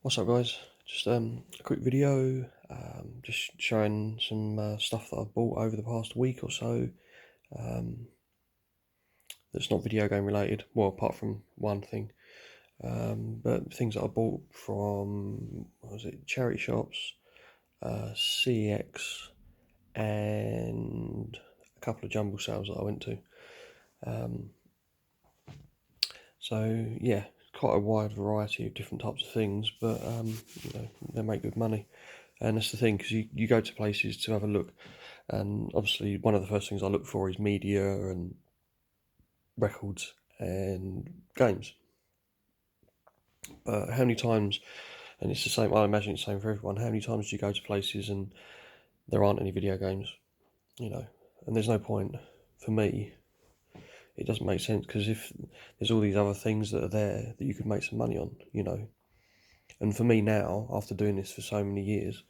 What's up, guys? Just a quick video, just showing some stuff that I've bought over the past week or so. Um, that's not video game related. Well, apart from one thing, but things that I bought from charity shops, CEX, and a couple of jumble sales that I went to. So yeah, quite a wide variety of different types of things, but they make good money. And that's the thing, because you go to places to have a look, and obviously one of the first things I look for is media and records and games. But how many times, and it's the same, I imagine it's the same for everyone, how many times do you go to places and there aren't any video games, and there's no point. For me, it doesn't make sense, because if there's all these other things that are there that you could make some money on, and for me now, after doing this for so many years,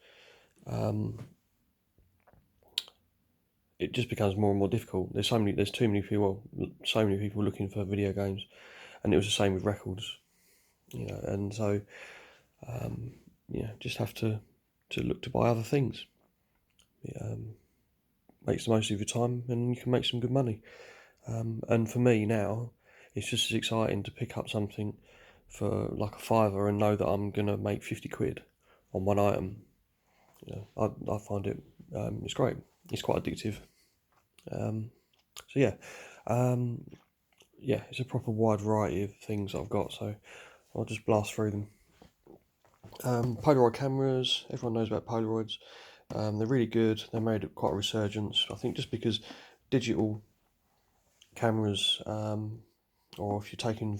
it just becomes more and more difficult. There's too many people, looking for video games, and it was the same with records, and so, just have to look to buy other things. It makes the most of your time, and you can make some good money. And for me now, it's just as exciting to pick up something for like a fiver and know that I'm gonna make 50 quid on one item. I find it, it's great. It's quite addictive. So yeah, it's a proper wide variety of things I've got. So I'll just blast through them. Polaroid cameras. Everyone knows about Polaroids. They're really good. They made quite a resurgence, I think, just because digital cameras, or if you're taking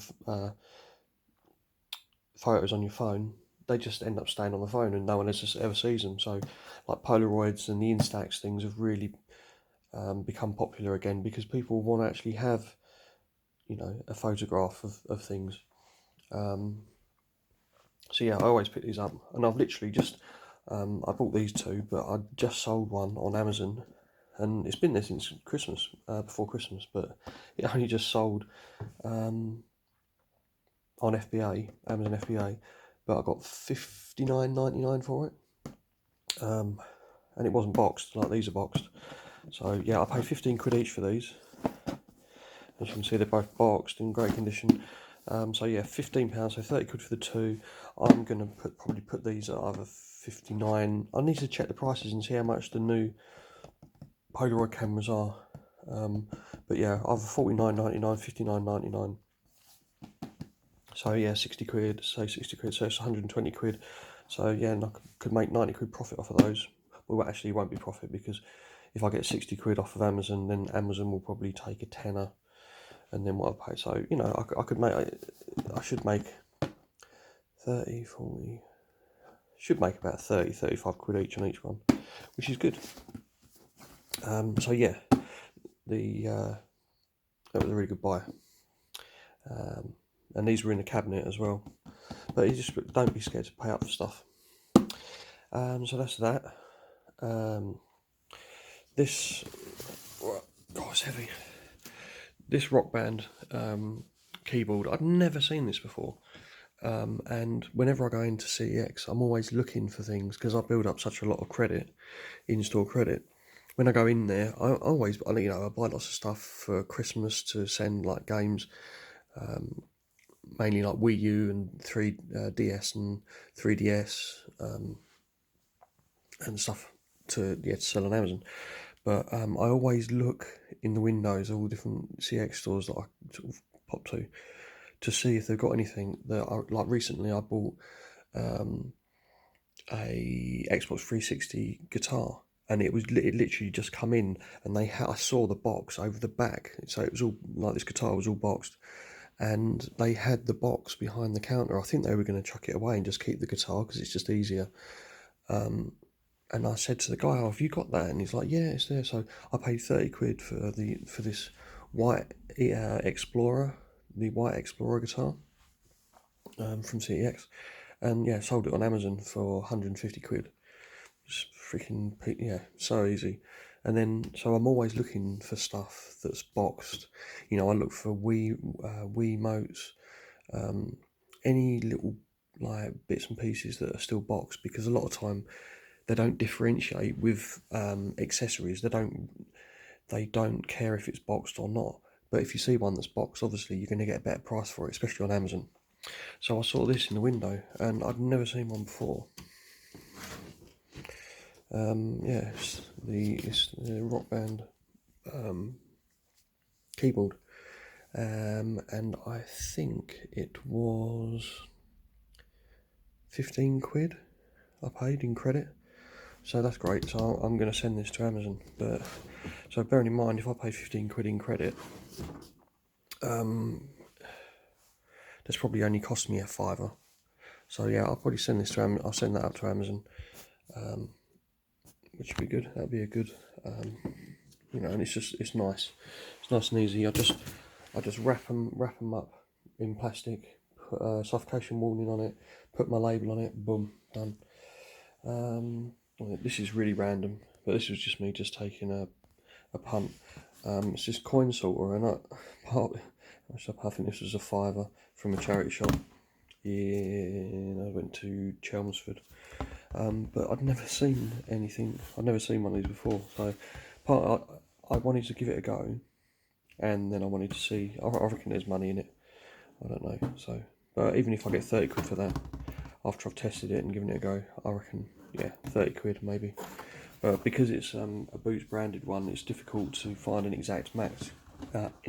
photos on your phone, they just end up staying on the phone and no one else ever sees them. So, like Polaroids and the Instax things have really become popular again, because people want to actually have, a photograph of things. So yeah, I always pick these up, and I've literally just I bought these two, but I just sold one on Amazon, and it's been there since Christmas, before Christmas, but it only just sold on FBA, Amazon FBA, but I got $59.99 for it, and it wasn't boxed like these are boxed. So yeah, I paid 15 quid each for these. As you can see, they're both boxed in great condition. So yeah, £15, so 30 quid for the two. I'm gonna probably put these at either 59. I need to check the prices and see how much the new Polaroid cameras are. But yeah, either 49.99, 59.99. So yeah, 60 quid. Say 60 quid, so it's 120 quid. So yeah, and I could make 90 quid profit off of those. Well, actually, it won't be profit, because if I get 60 quid off of Amazon, then Amazon will probably take a tenner, and then what I pay. So, I should make 30, 40, should make about 30, 35 quid each on each one, which is good. So yeah, that was a really good buy. And these were in the cabinet as well. But you just don't be scared to pay up for stuff. So that's that. This, God, it's heavy. This Rock Band keyboard, I'd never seen this before. And whenever I go into CEX, I'm always looking for things, because I build up such a lot of credit, in-store credit. When I go in there, I buy lots of stuff for Christmas to send, like games, mainly like Wii U and 3DS and 3DS, and stuff to sell on Amazon. But I always look in the windows of all different CX stores that I sort of pop to see if they've got anything that like recently I bought a Xbox 360 guitar, and it literally just come in, and I saw the box over the back, so it was all like, this guitar was all boxed, and they had the box behind the counter. I think they were going to chuck it away and just keep the guitar, because it's just easier. And I said to the guy, "Oh, have you got that?" And he's like, "Yeah, it's there." So I paid 30 quid for this white Explorer, the white Explorer guitar from CEX, and yeah, sold it on Amazon for 150 quid. It's freaking, yeah, so easy. And then, so I'm always looking for stuff that's boxed. I look for Wiimotes, any little like bits and pieces that are still boxed, because a lot of time they don't differentiate with accessories. They don't care if it's boxed or not. But if you see one that's boxed, obviously you're going to get a better price for it, especially on Amazon. So I saw this in the window, and I'd never seen one before. Yeah, it's the Rock Band keyboard, and I think it was 15 quid I paid in credit. So that's great. So I'm going to send this to Amazon. But so bearing in mind, if I pay 15 quid in credit, that's probably only cost me a £5. So yeah, I'll probably send this to Amazon. I'll send that up to Amazon, which would be good. That'd be a good, you know, and it's nice. It's nice and easy. I just wrap them up in plastic, put a suffocation warning on it, put my label on it, boom, done. This is really random, but this was just me just taking a punt. It's this coin sorter, and I think this was a £5 from a charity shop. I went to Chelmsford, but I'd never seen anything. I'd never seen one of these before, so I wanted to give it a go, and then I wanted to see. I reckon there's money in it. I don't know. So, but even if I get 30 quid for that, after I've tested it and given it a go, I reckon, yeah, 30 quid maybe. But because it's a Boots branded one, it's difficult to find an exact match. Let's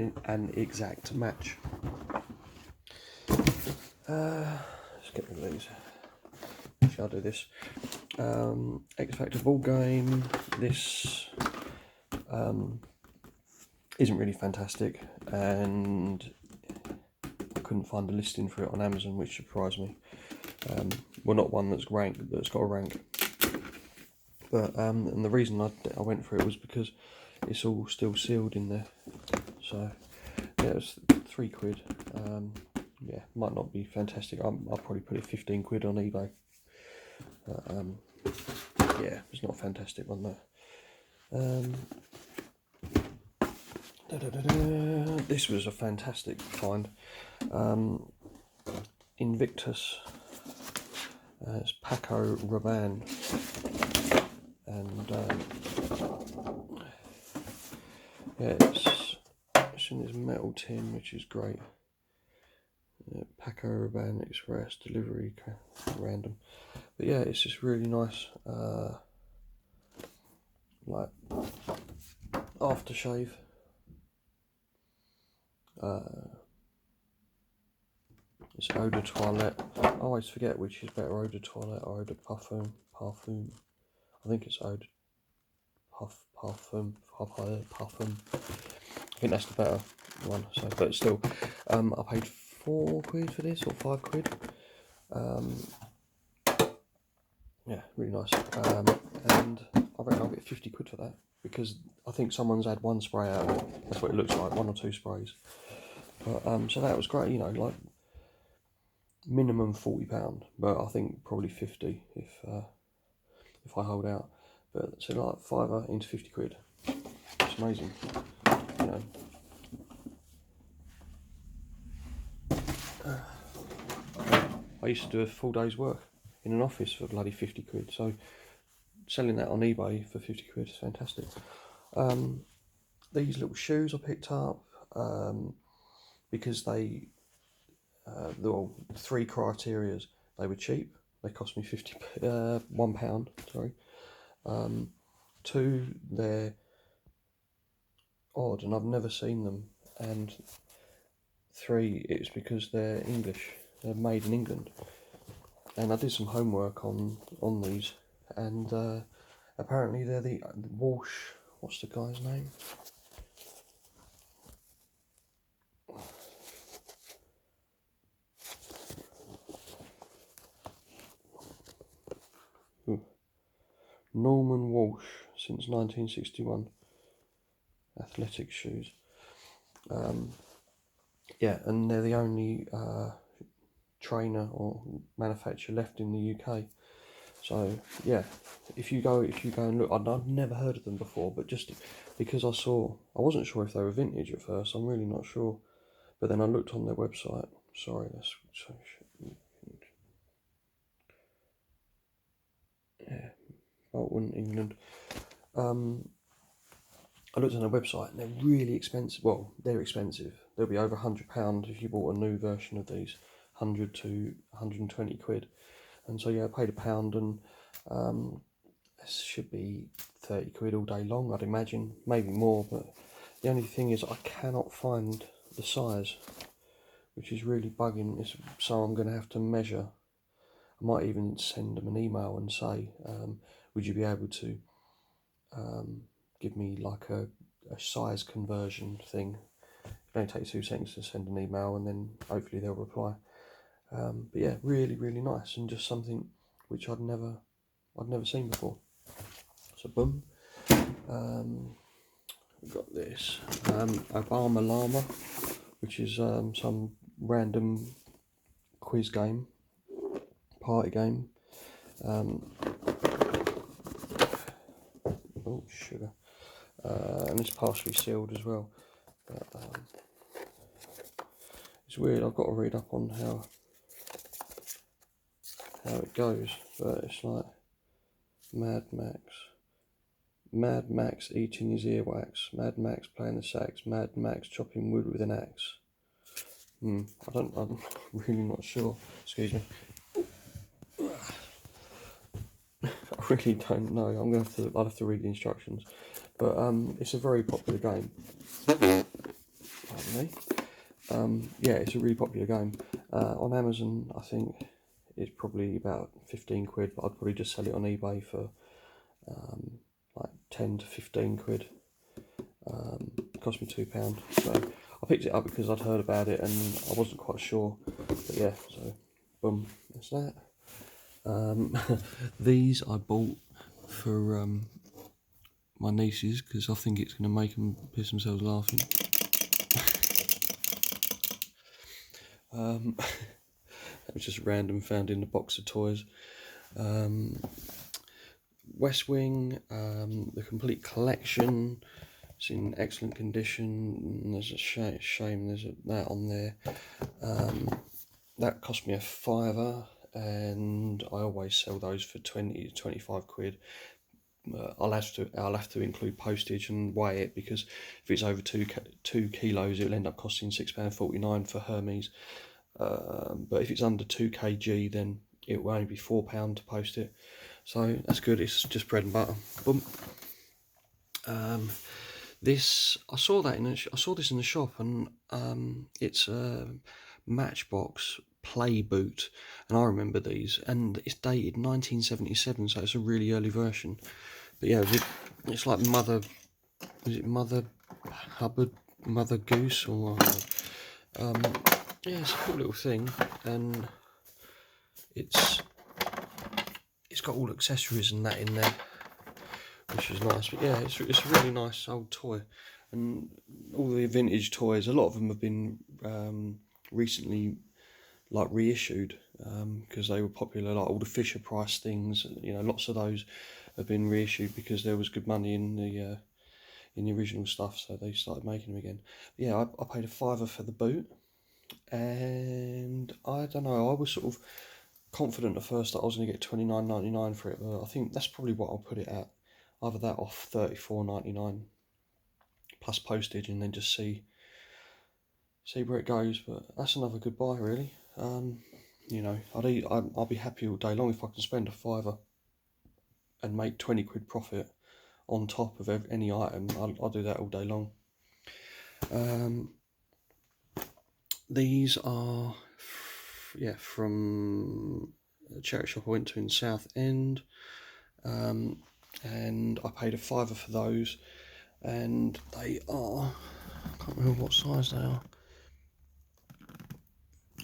get rid of these. Actually, I'll do this. X Factor ball game. This isn't really fantastic, and I couldn't find a listing for it on Amazon, which surprised me. Well, not one that's got a rank. But and the reason I went for it was because it's all still sealed in there. So yeah, it was 3 quid. Yeah, might not be fantastic. I'll probably put it 15 quid on eBay. Yeah, it's not a fantastic one though. This was a fantastic find. Invictus. It's Paco Rabanne, and yeah, it's in this metal tin, which is great. Paco Rabanne Express delivery, random, but yeah, it's just really nice. Like aftershave. It's eau de toilette. I always forget which is better, eau de toilette or eau de parfum. I think it's eau de parfum. I think that's the better one. So, but still, I paid 4 quid for this, or 5 quid. Yeah, really nice. And I reckon I'll get 50 quid for that, because I think someone's had one spray out of it. That's what it looks like, 1 or 2 sprays. But so that was great, you know, like minimum £40, but I think probably 50 if I hold out. But so like £5 into 50 quid. It's amazing, you know. I used to do a full day's work in an office for bloody 50 quid, so selling that on eBay for 50 quid is fantastic. These little shoes I picked up because they, well, 3 criterias. They were cheap. They cost me £1. Sorry. 2, they're odd and I've never seen them, and 3, it's because they're English. They're made in England. And I did some homework on these, and apparently they're the Walsh. What's the guy's name? Norman Walsh, since 1961. Athletic shoes. Yeah, and they're the only trainer or manufacturer left in the UK. So yeah, if you go and look, I'd never heard of them before, but just because I wasn't sure if they were vintage at first. I'm really not sure, but then I looked on their website. Sorry, that's so. Bolton, England. I looked on their website and they're really expensive. Well, they're expensive. They'll be over £100 if you bought a new version of these, 100 to 120 quid. And so yeah, I paid £1 and this should be 30 quid all day long, I'd imagine, maybe more. But the only thing is I cannot find the size, which is really bugging. So I'm going to have to measure. I might even send them an email and say, would you be able to give me like a size conversion thing? It only takes 2 seconds to send an email and then hopefully they'll reply. But yeah, really, really nice, and just something which I'd never seen before. So boom. We've got this Armour Llama, which is some random quiz game, party game. Oh, sugar. And it's partially sealed as well. But, it's weird, I've got to read up on how it goes, but it's like Mad Max eating his earwax, Mad Max playing the sax, Mad Max chopping wood with an axe. I'm really not sure. Excuse me. I really don't know. I'll have to read the instructions. But it's a very popular game. Pardon me. Yeah, it's a really popular game. On Amazon, I think it's probably about 15 quid, but I'd probably just sell it on eBay for like 10 to 15 quid. It cost me £2. So I picked it up because I'd heard about it and I wasn't quite sure. But yeah, so boom, that's that. These I bought for my nieces because I think it's going to make them piss themselves laughing. That was just random, found in the box of toys. West Wing, the complete collection. It's in excellent condition. There's a shame there's that on there. That cost me a £5, and I always sell those for 20 to 25 quid. I'll have to include postage and weigh it, because if it's over 2 kilos, it'll end up costing £6.49 for Hermes. But if it's under 2 kg, then it will only be £4 to post it. So that's good. It's just bread and butter. Boom. This I saw this in the shop, and it's a Matchbox play boot, and I remember these, and it's dated 1977, so it's a really early version. But yeah, it's like Mother Hubbard, Mother Goose, or yeah, it's a cool little thing, and it's got all accessories and that in there, which is nice. But yeah, it's a really nice old toy, and all the vintage toys, a lot of them have been recently like reissued, because they were popular, like all the Fisher Price things, you know, lots of those have been reissued because there was good money in the original stuff, so they started making them again. But yeah, I paid a £5 for the boot, and I don't know, I was sort of confident at first that I was going to get £29.99 for it, but I think that's probably what I'll put it at, either that or £34.99 plus postage, and then just see where it goes. But that's another good buy, really. You know, I'll be happy all day long if I can spend a £5 and make 20 quid profit on top of any item. I'll do that all day long. These are from a charity shop I went to in Southend, and I paid a £5 for those, and they are, I can't remember what size they are.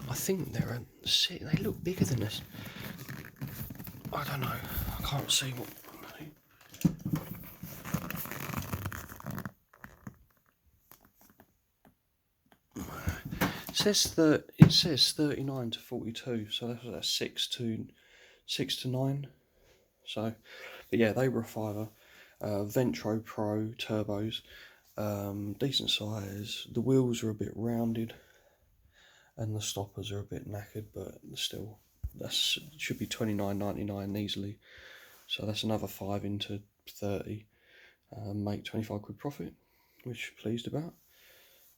I think they're they look bigger than this. I don't know, I can't see what. It says 39 to 42, so that's 6 to 9. So, but yeah, they were a £5. Ventro Pro turbos, decent size. The wheels are a bit rounded, and the stoppers are a bit knackered, but still, should be £29.99 easily. So that's another 5 into 30, make 25 quid profit, which I'm pleased about.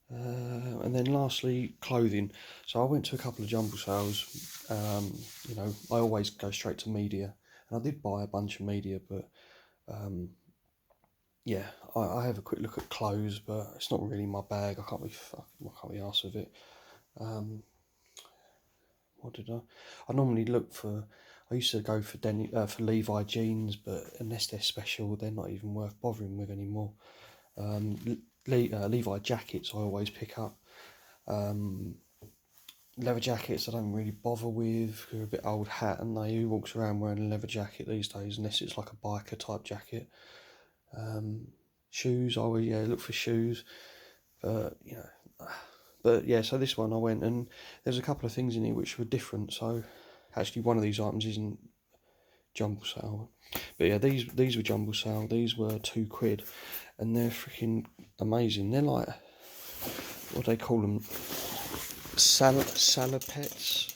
And then lastly, clothing. So I went to a couple of jumble sales. You know, I always go straight to media, and I did buy a bunch of media, but yeah, I have a quick look at clothes, but it's not really my bag. I can't be arsed with it. What did I normally look for. I used to go for for Levi jeans, but unless they're special, they're not even worth bothering with anymore. Levi jackets I always pick up. Leather jackets I don't really bother with. They're a bit old hat, and who walks around wearing a leather jacket these days, unless it's like a biker type jacket. Shoes, I always look for shoes, but you know. But yeah, so this one I went, and there's a couple of things in here which were different. So actually, one of these items isn't jumble sale, but yeah, these were jumble sale. These were £2, and they're freaking amazing. They're like, what do they call them? Sanna Pets.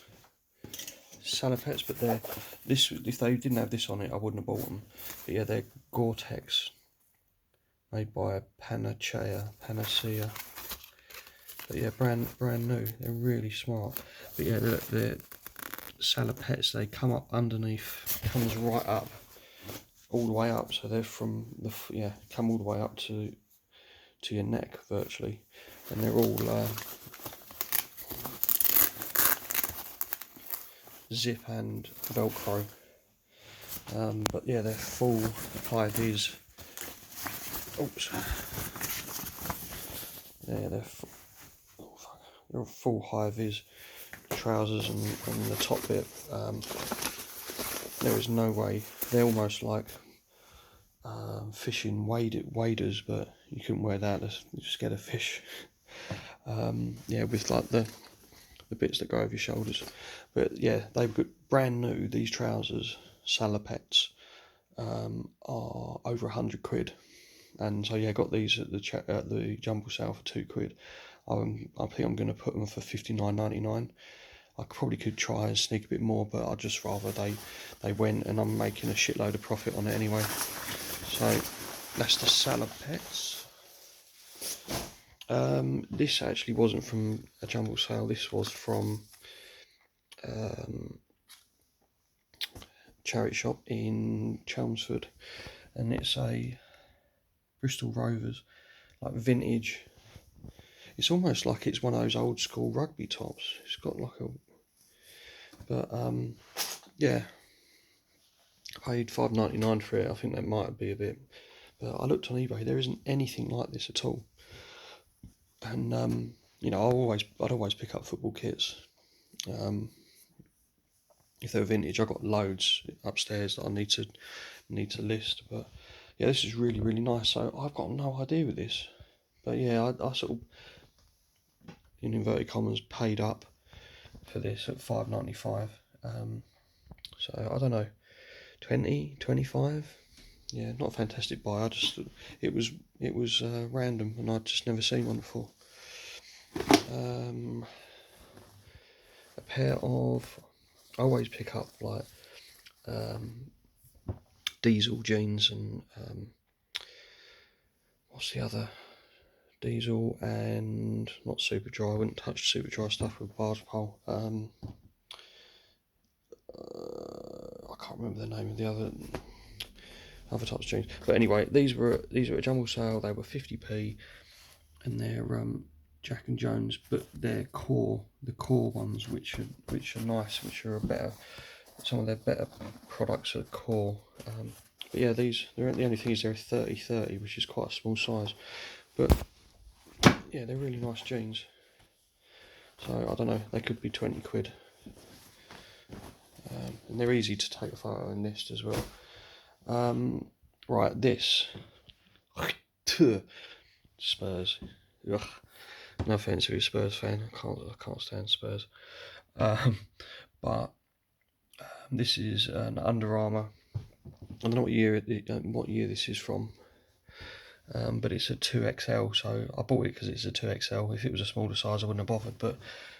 Sanna Pets, but they're this. If they didn't have this on it, I wouldn't have bought them. But yeah, they're Gore-Tex, made by Panacea. But yeah, brand new. They're really smart. But yeah, they're Sanna Pets. They come up underneath, comes right up, all the way up. So they're from the come all the way up to your neck virtually, and they're all zip and velcro. But yeah, they're full high vis. Oops. Yeah, they're full high vis trousers, and the top bit. There is no way. They're almost like fishing waders, but you couldn't wear that. You're scared of fish. Yeah, with like the bits that go over your shoulders. But yeah, they've got brand new. These trousers, Sanna Pets, are over £100. And so yeah, I got these at the jumble sale for £2. I think I'm going to put them for £59.99. I probably could try and sneak a bit more, but I'd just rather they went, and I'm making a shitload of profit on it anyway. So that's the Sanna Pets. This actually wasn't from a jumble sale. This was from charity shop in Chelmsford, and it's a Bristol Rovers, like vintage. It's almost like it's one of those old school rugby tops. It's got like a, but yeah, I paid £5.99 for it. I think that might be a bit, but I looked on eBay. There isn't anything like this at all. And you know, I'd always pick up football kits. If they're vintage, I've got loads upstairs that I need to list. But yeah, this is really, really nice. So I've got no idea with this, but yeah, I sort of, in inverted commas, paid up for this at £5.95. So I don't know, 20, 25. Yeah, not a fantastic buy. It was random, and I'd just never seen one before. A pair of, I always pick up like diesel jeans, and what's the other? Diesel and not super dry. I wouldn't touch super dry stuff with barge pole. I can't remember the name of the other types of jeans. But anyway, these were a jumble sale. They were 50p, and they're Jack and Jones, but they're the core ones, which are nice, which are better. Some of their better products are core. But yeah, the only thing is they're 30/30, which is quite a small size. But yeah, they're really nice jeans. So I don't know, they could be £20. And they're easy to take a photo and list as well. Right, this Spurs. Ugh. No offence to a Spurs fan, I can't stand Spurs. But this is an Under Armour. I don't know what year this is from, but it's a 2XL. So I bought it because it's a 2XL. If it was a smaller size, I wouldn't have bothered. But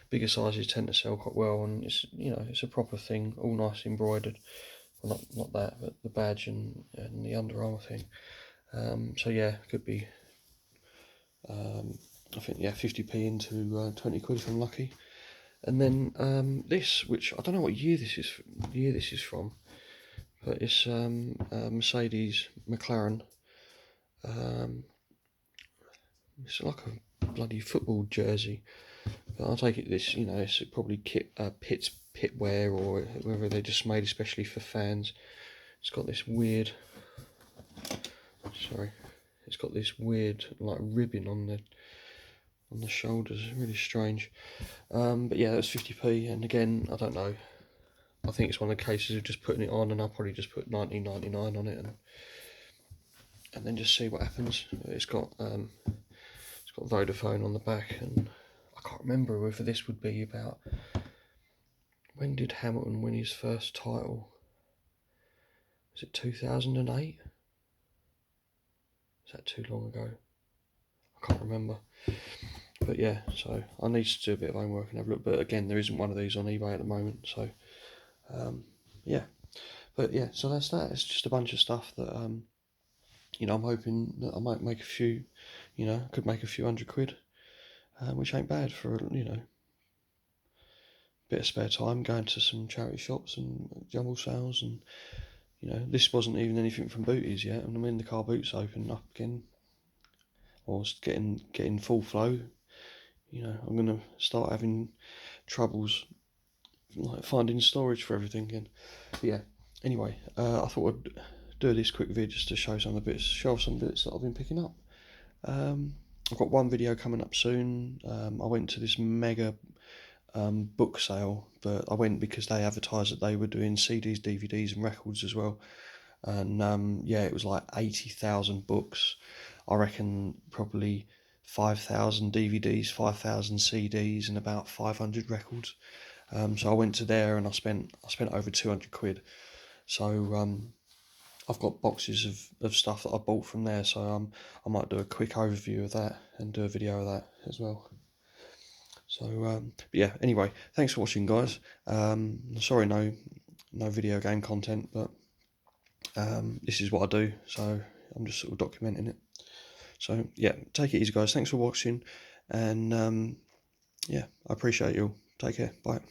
bigger sizes tend to sell quite well, and it's a proper thing, all nice embroidered. well, not that, but the badge and the Under Armour thing. So yeah, could be, I think, yeah, 50p into 20 quid if I'm lucky. And then this, which I don't know what year this is from, but it's Mercedes McLaren. It's like a bloody football jersey. But I'll take it this, it's probably pit wear, or whether they're just made especially for fans. It's got this weird, it's got this weird like ribbon on the shoulders. Really strange. But yeah, that's 50p, and again, I don't know. I think it's one of the cases of just putting it on, and I'll probably just put 19.99 on it, and then just see what happens. It's got Vodafone on the back, and I can't remember whether this would be about, when did Hamilton win his first title? Was it 2008? Is that too long ago? I can't remember. But yeah, so I need to do a bit of homework and have a look. But again, there isn't one of these on eBay at the moment. So yeah. But yeah, so that's that. It's just a bunch of stuff that I'm hoping that I might make a few. Could make a few £100, which ain't bad for bit of spare time, going to some charity shops and jumble sales. And this wasn't even anything from Booties yet, and I'm in the car boots open up again, or getting full flow. I'm gonna start having troubles like finding storage for everything again. But yeah, anyway, I thought I'd do this quick vid just to show show some bits that I've been picking up. I've got one video coming up soon. I went to this mega book sale, but I went because they advertised that they were doing CDs, DVDs and records as well. And yeah, it was like 80,000 books. I reckon probably 5,000 DVDs, 5,000 CDs, and about 500 records. So I went to there and I spent over 200 quid. So I've got boxes of stuff that I bought from there. So I might do a quick overview of that and do a video of that as well. So but yeah, anyway, thanks for watching, guys. Sorry, no video game content, but this is what I do, so I'm just sort of documenting it. So yeah, take it easy, guys. Thanks for watching, and yeah, I appreciate you all. Take care. Bye.